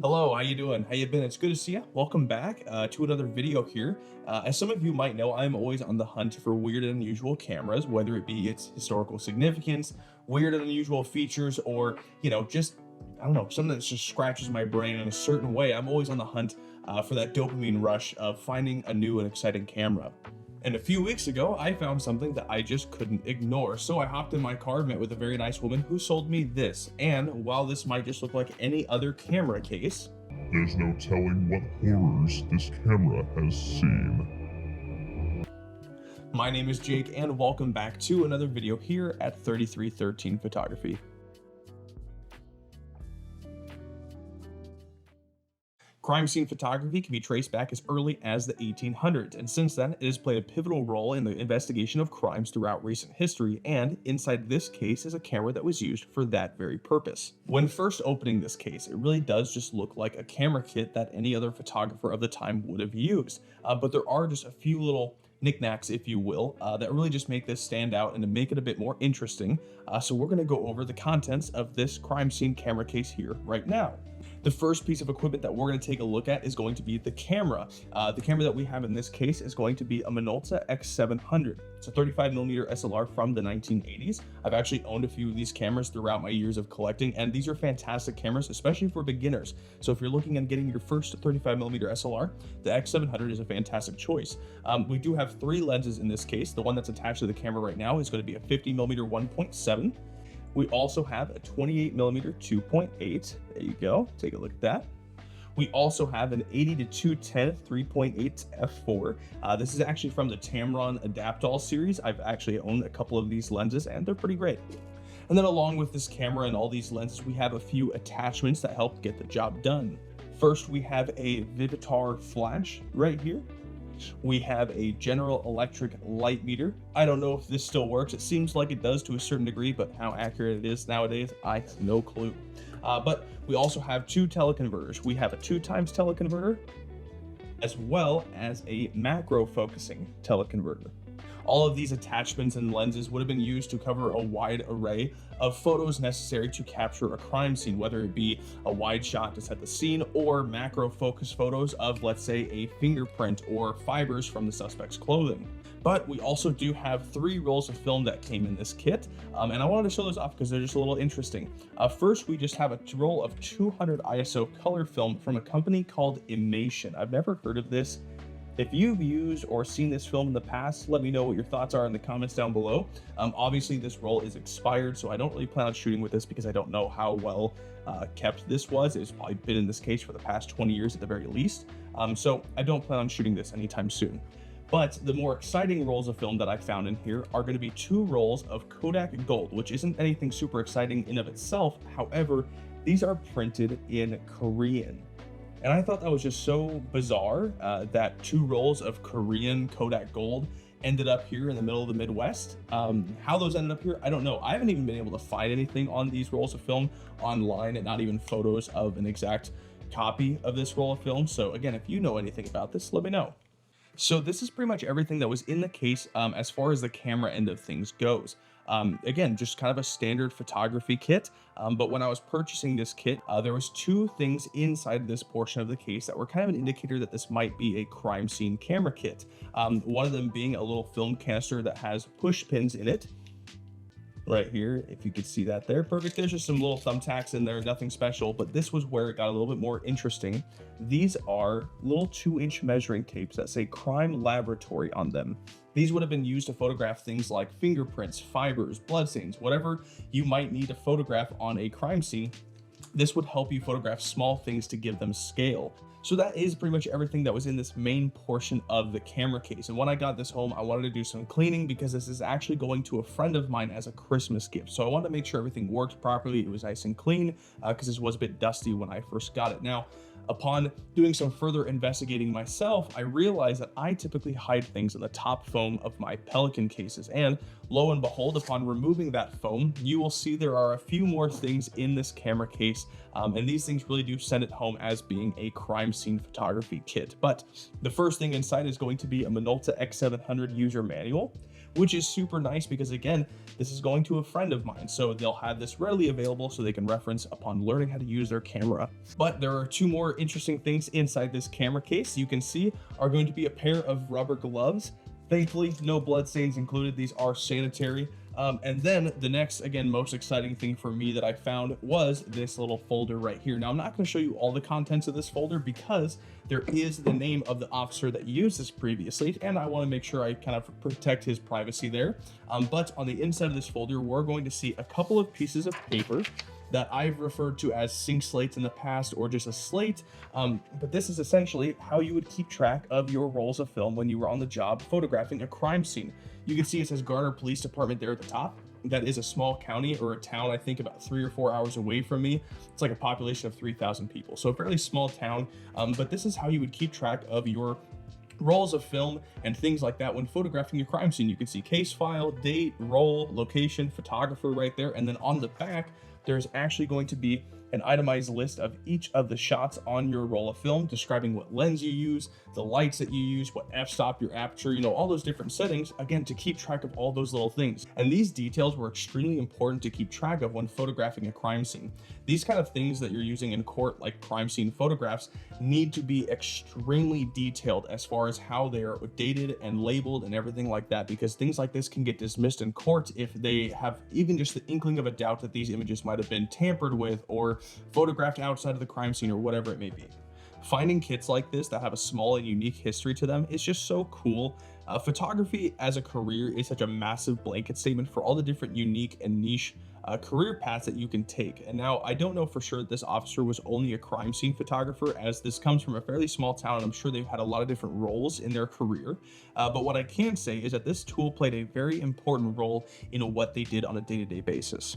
Hello, how you doing? How you been? It's good to see you. Welcome back to another video here. As some of you might know, I'm always on the hunt for weird and unusual cameras, whether it be its historical significance, weird and unusual features, or just I don't know, something that just scratches my brain in a certain way. I'm always on the hunt for that dopamine rush of finding a new and exciting camera. And a few weeks ago, I found something that I just couldn't ignore. So I hopped in my car, met with a very nice woman who sold me this. And while this might just look like any other camera case, there's no telling what horrors this camera has seen. My name is Jake, and welcome back to another video here at 3313 Photography. Crime scene photography can be traced back as early as the 1800s, and since then, it has played a pivotal role in the investigation of crimes throughout recent history, and inside this case is a camera that was used for that very purpose. When first opening this case, it really does just look like a camera kit that any other photographer of the time would have used, but there are just a few little knickknacks, if you will, that really just make this stand out and to make it a bit more interesting. So we're going to go over the contents of this crime scene camera case here right now. The first piece of equipment that we're going to take a look at is going to be the camera. The camera that we have in this case is going to be a Minolta X700. It's a 35mm SLR from the 1980s. I've actually owned a few of these cameras throughout my years of collecting, and these are fantastic cameras, especially for beginners. So if you're looking at getting your first 35mm SLR, the X700 is a fantastic choice. We do have three lenses in this case. The one that's attached to the camera right now is going to be a 50mm 1.7. We also have a 28mm 2.8. There you go. Take a look at that. We also have an 80-210 3.8 f4. This is actually from the Tamron Adaptol series. I've actually owned a couple of these lenses, and they're pretty great. And then along with this camera and all these lenses, we have a few attachments that help get the job done. First, we have a Vivitar flash right here. We have a General Electric light meter. I don't know if this still works. It seems like it does to a certain degree, but how accurate it is nowadays, I have no clue. But we also have two teleconverters. We have a 2x teleconverter, as well as a macro focusing teleconverter. All of these attachments and lenses would have been used to cover a wide array of photos necessary to capture a crime scene, whether it be a wide shot to set the scene or macro focus photos of, let's say, a fingerprint or fibers from the suspect's clothing. But we also do have three rolls of film that came in this kit, and I wanted to show those off because they're just a little interesting. First, we just have a roll of 200 ISO color film from a company called Imation. I've never heard of this. If you've used or seen this film in the past, let me know what your thoughts are in the comments down below. Obviously, this roll is expired, so I don't really plan on shooting with this because I don't know how well kept this was. It's probably been in this case for the past 20 years at the very least. So I don't plan on shooting this anytime soon. But the more exciting rolls of film that I found in here are going to be two rolls of Kodak Gold, which isn't anything super exciting in of itself. However, these are printed in Korean. And I thought that was just so bizarre that two rolls of Korean Kodak Gold ended up here in the middle of the Midwest. How those ended up here, I don't know. I haven't even been able to find anything on these rolls of film online, and not even photos of an exact copy of this roll of film. So again, if you know anything about this, let me know. So this is pretty much everything that was in the case as far as the camera end of things goes. Again, just kind of a standard photography kit. But when I was purchasing this kit, there was two things inside this portion of the case that were kind of an indicator that this might be a crime scene camera kit. One of them being a little film canister that has push pins in it. Right here, if you could see that there. Perfect. There's just some little thumbtacks in there, nothing special, but this was where it got a little bit more interesting. These are little 2-inch measuring tapes that say Crime Laboratory on them. These would have been used to photograph things like fingerprints, fibers, bloodstains, whatever you might need to photograph on a crime scene. This would help you photograph small things to give them scale. So that is pretty much everything that was in this main portion of the camera case. And when I got this home, I wanted to do some cleaning because this is actually going to a friend of mine as a Christmas gift. So I wanted to make sure everything worked properly. It was nice and clean because this was a bit dusty when I first got it. Now, upon doing some further investigating myself, I realized that I typically hide things in the top foam of my Pelican cases. And lo and behold, upon removing that foam, you will see there are a few more things in this camera case. And these things really do send it home as being a crime scene photography kit. But the first thing inside is going to be a Minolta X700 user manual. which is super nice because again, this is going to a friend of mine, so they'll have this readily available so they can reference upon learning how to use their camera. But there are two more interesting things inside this camera case you can see are going to be a pair of rubber gloves. Thankfully, no blood stains included. These are sanitary. And then the next, again, most exciting thing for me that I found was this little folder right here. Now, I'm not going to show you all the contents of this folder because there is the name of the officer that used this previously, and I want to make sure I kind of protect his privacy there. But on the inside of this folder, we're going to see a couple of pieces of paper that I've referred to as sync slates in the past, or just a slate. But this is essentially how you would keep track of your rolls of film when you were on the job photographing a crime scene. You can see it says Garner Police Department there at the top. That is a small county or a town, I think about 3 or 4 hours away from me. It's like a population of 3,000 people, so a fairly small town. But this is how you would keep track of your rolls of film and things like that when photographing your crime scene. You can see case file, date, roll, location, photographer right there, and then on the back there's actually going to be an itemized list of each of the shots on your roll of film, describing what lens you use, the lights that you use, what f-stop, your aperture, you know, all those different settings, again, to keep track of all those little things. And these details were extremely important to keep track of when photographing a crime scene. These kind of things that you're using in court, like crime scene photographs, need to be extremely detailed as far as how they are dated and labeled and everything like that, because things like this can get dismissed in court if they have even just the inkling of a doubt that these images might have been tampered with or photographed outside of the crime scene or whatever it may be. Finding kits like this that have a small and unique history to them is just so cool. Photography as a career is such a massive blanket statement for all the different unique and niche career paths that you can take. And now I don't know for sure that this officer was only a crime scene photographer, as this comes from a fairly small town and I'm sure they've had a lot of different roles in their career. But what I can say is that this tool played a very important role in what they did on a day-to-day basis.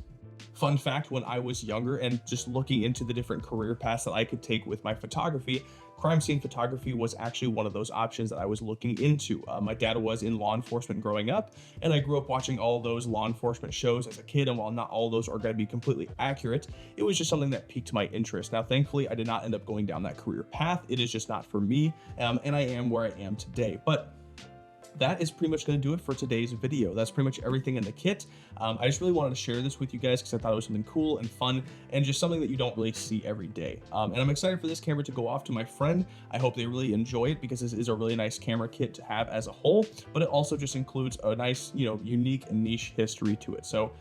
Fun fact, when I was younger and just looking into the different career paths that I could take with my photography, crime scene photography was actually one of those options that I was looking into. My dad was in law enforcement growing up, and I grew up watching all those law enforcement shows as a kid, and while not all those are going to be completely accurate, it was just something that piqued my interest. Now, thankfully, I did not end up going down that career path. It is just not for me, and I am where I am today. But that is pretty much going to do it for today's video. That's pretty much everything in the kit. I just really wanted to share this with you guys because I thought it was something cool and fun and just something that you don't really see every day. And I'm excited for this camera to go off to my friend. I hope they really enjoy it because this is a really nice camera kit to have as a whole, but it also just includes a nice, you know, unique and niche history to it. So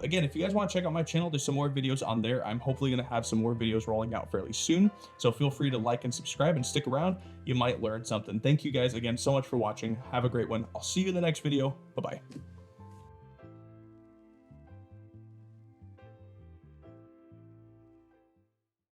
again, if you guys want to check out my channel, there's some more videos on there. I'm hopefully going to have some more videos rolling out fairly soon. So feel free to like and subscribe and stick around. You might learn something. Thank you guys again so much for watching. Have a great one. I'll see you in the next video. Bye-bye.